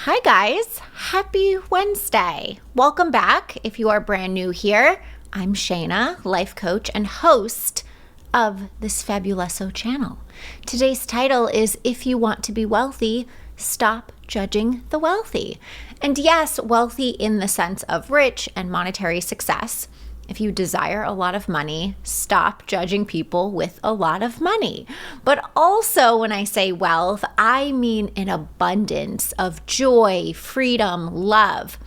Hi guys, happy Wednesday. Welcome back. If you are brand new here, I'm Shaina, life coach and host of this Fabuloso channel. Today's title is If You Want to Be Wealthy, Stop Judging the Wealthy. And yes, wealthy in the sense of rich and monetary success. If you desire a lot of money, stop judging people with a lot of money. But also when I say wealth, I mean an abundance of joy, freedom, love.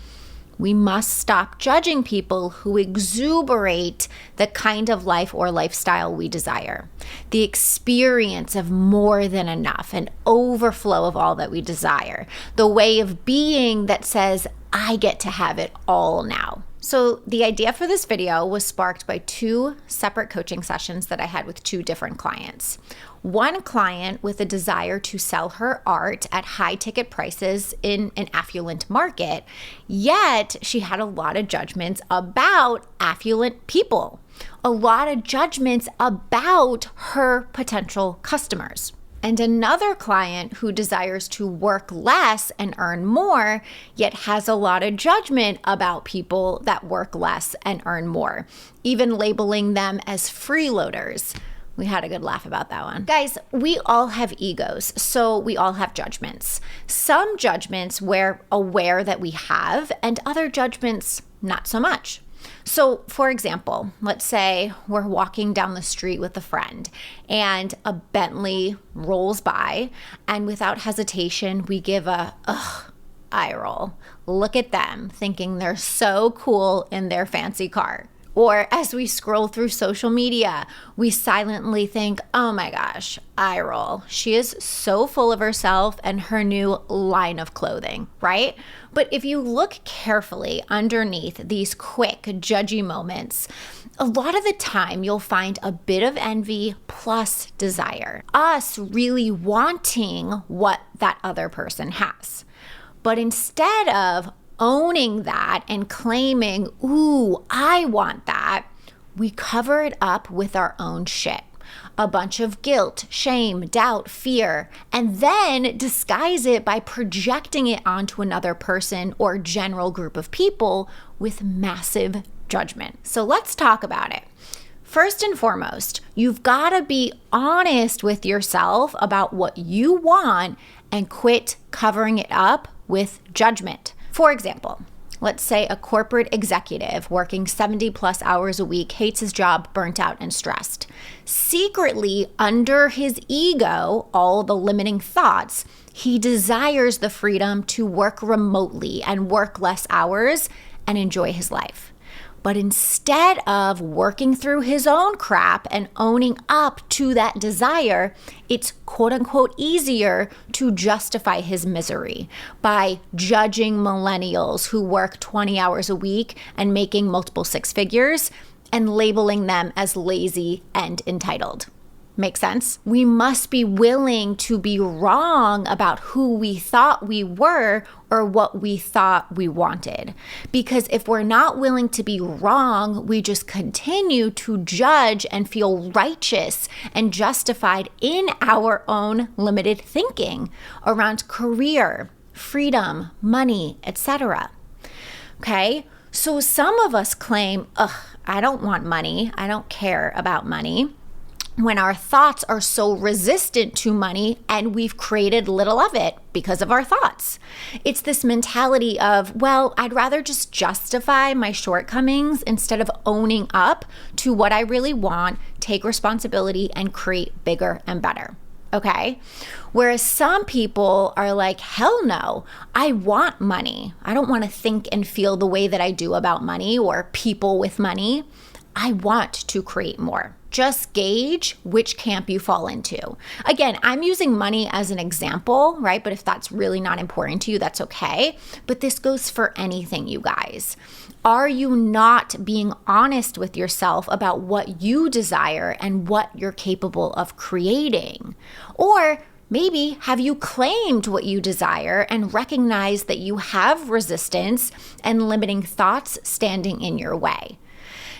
We must stop judging people who exuberate the kind of life or lifestyle we desire. The experience of more than enough, an overflow of all that we desire. The way of being that says, I get to have it all now. So the idea for this video was sparked by two separate coaching sessions that I had with two different clients. One client with a desire to sell her art at high ticket prices in an affluent market, yet she had a lot of judgments about affluent people, a lot of judgments about her potential customers. And another client who desires to work less and earn more, yet has a lot of judgment about people that work less and earn more, even labeling them as freeloaders. We had a good laugh about that one. Guys, we all have egos, so we all have judgments. Some judgments we're aware that we have, and other judgments not so much. So for example, let's say we're walking down the street with a friend and a Bentley rolls by, and without hesitation, we give a eye roll. Look at them, thinking they're so cool in their fancy car. Or as we scroll through social media, we silently think, oh my gosh, eye roll. She is so full of herself and her new line of clothing, right? But if you look carefully underneath these quick, judgy moments, a lot of the time you'll find a bit of envy plus desire. Us really wanting what that other person has. But instead of owning that and claiming, ooh, I want that, we cover it up with our own shit. A bunch of guilt, shame, doubt, fear, and then disguise it by projecting it onto another person or general group of people with massive judgment. So let's talk about it. First and foremost, you've got to be honest with yourself about what you want and quit covering it up with judgment. For example, let's say a corporate executive working 70 plus hours a week hates his job, burnt out, and stressed. Secretly, under his ego, all the limiting thoughts, he desires the freedom to work remotely and work less hours and enjoy his life. But instead of working through his own crap and owning up to that desire, it's quote unquote easier to justify his misery by judging millennials who work 20 hours a week and making multiple six figures and labeling them as lazy and entitled. Make sense? We must be willing to be wrong about who we thought we were or what we thought we wanted. Because if we're not willing to be wrong, we just continue to judge and feel righteous and justified in our own limited thinking around career, freedom, money, etc. Okay? So some of us claim, I don't want money. I don't care about money, when our thoughts are so resistant to money and we've created little of it because of our thoughts. It's this mentality of, well, I'd rather just justify my shortcomings instead of owning up to what I really want, take responsibility, and create bigger and better. Okay? Whereas some people are like, hell no, I want money. I don't want to think and feel the way that I do about money or people with money. I want to create more. Just gauge which camp you fall into. Again, I'm using money as an example, right? But if that's really not important to you, that's okay. But this goes for anything, you guys. Are you not being honest with yourself about what you desire and what you're capable of creating? Or maybe have you claimed what you desire and recognized that you have resistance and limiting thoughts standing in your way?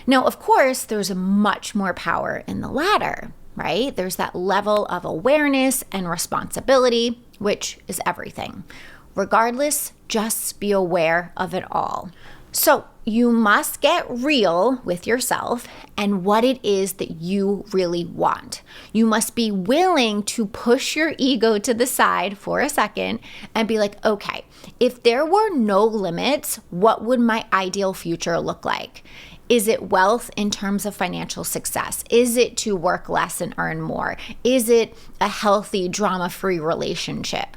Now, of course, there's much more power in the latter, right? There's that level of awareness and responsibility, which is everything. Regardless, just be aware of it all. So you must get real with yourself and what it is that you really want. You must be willing to push your ego to the side for a second and be like, okay, if there were no limits, what would my ideal future look like? Is it wealth in terms of financial success? Is it to work less and earn more? Is it a healthy, drama-free relationship?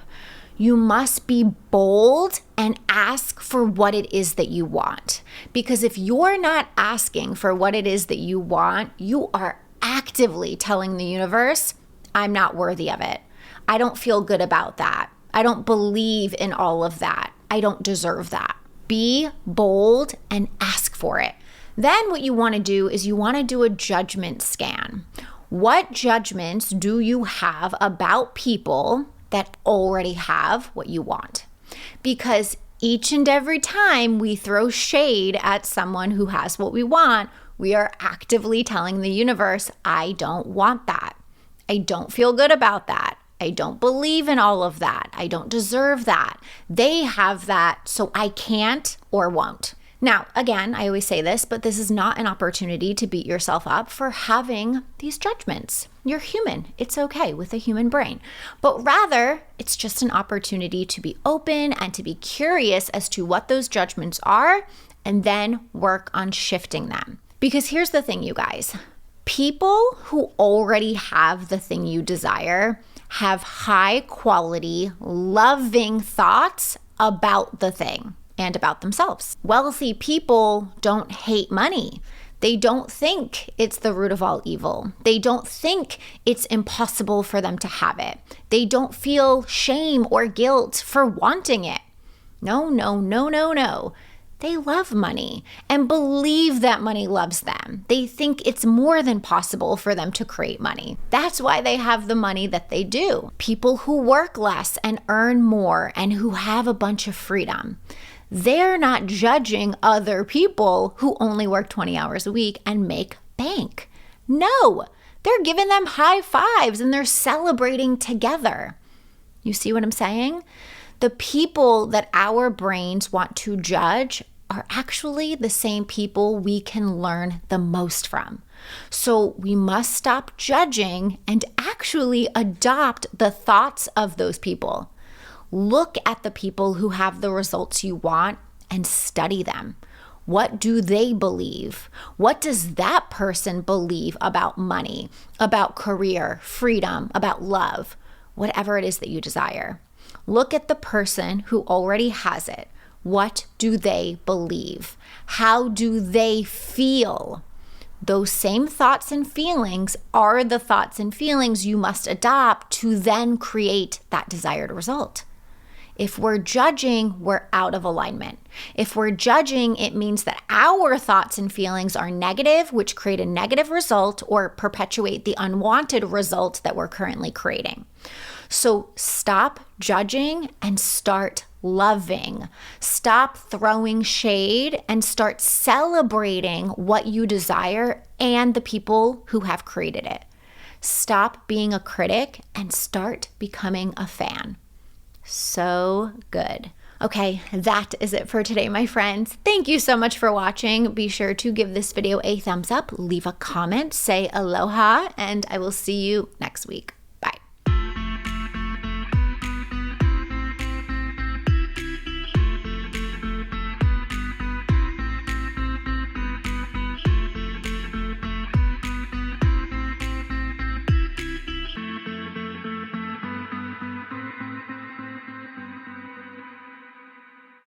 You must be bold and ask for what it is that you want. Because if you're not asking for what it is that you want, you are actively telling the universe, I'm not worthy of it. I don't feel good about that. I don't believe in all of that. I don't deserve that. Be bold and ask for it. Then what you want to do is you want to do a judgment scan. What judgments do you have about people that already have what you want? Because each and every time we throw shade at someone who has what we want, we are actively telling the universe, I don't want that. I don't feel good about that. I don't believe in all of that. I don't deserve that. They have that, so I can't or won't. Now, again, I always say this, but this is not an opportunity to beat yourself up for having these judgments. You're human. It's okay with a human brain. But rather, it's just an opportunity to be open and to be curious as to what those judgments are and then work on shifting them. Because here's the thing, you guys. People who already have the thing you desire have high quality, loving thoughts about the thing and about themselves. Wealthy people don't hate money. They don't think it's the root of all evil. They don't think it's impossible for them to have it. They don't feel shame or guilt for wanting it. No. They love money and believe that money loves them. They think it's more than possible for them to create money. That's why they have the money that they do. People who work less and earn more and who have a bunch of freedom, they're not judging other people who only work 20 hours a week and make bank. No, they're giving them high fives and they're celebrating together. You see what I'm saying? The people that our brains want to judge are actually the same people we can learn the most from. So we must stop judging and actually adopt the thoughts of those people. Look at the people who have the results you want and study them. What do they believe? What does that person believe about money, about career, freedom, about love, whatever it is that you desire? Look at the person who already has it. What do they believe? How do they feel? Those same thoughts and feelings are the thoughts and feelings you must adopt to then create that desired result. If we're judging, we're out of alignment. If we're judging, it means that our thoughts and feelings are negative, which create a negative result or perpetuate the unwanted result that we're currently creating. So stop judging and start loving. Stop throwing shade and start celebrating what you desire and the people who have created it. Stop being a critic and start becoming a fan. So good. Okay, that is it for today, my friends. Thank you so much for watching. Be sure to give this video a thumbs up, leave a comment, say aloha, and I will see you next week.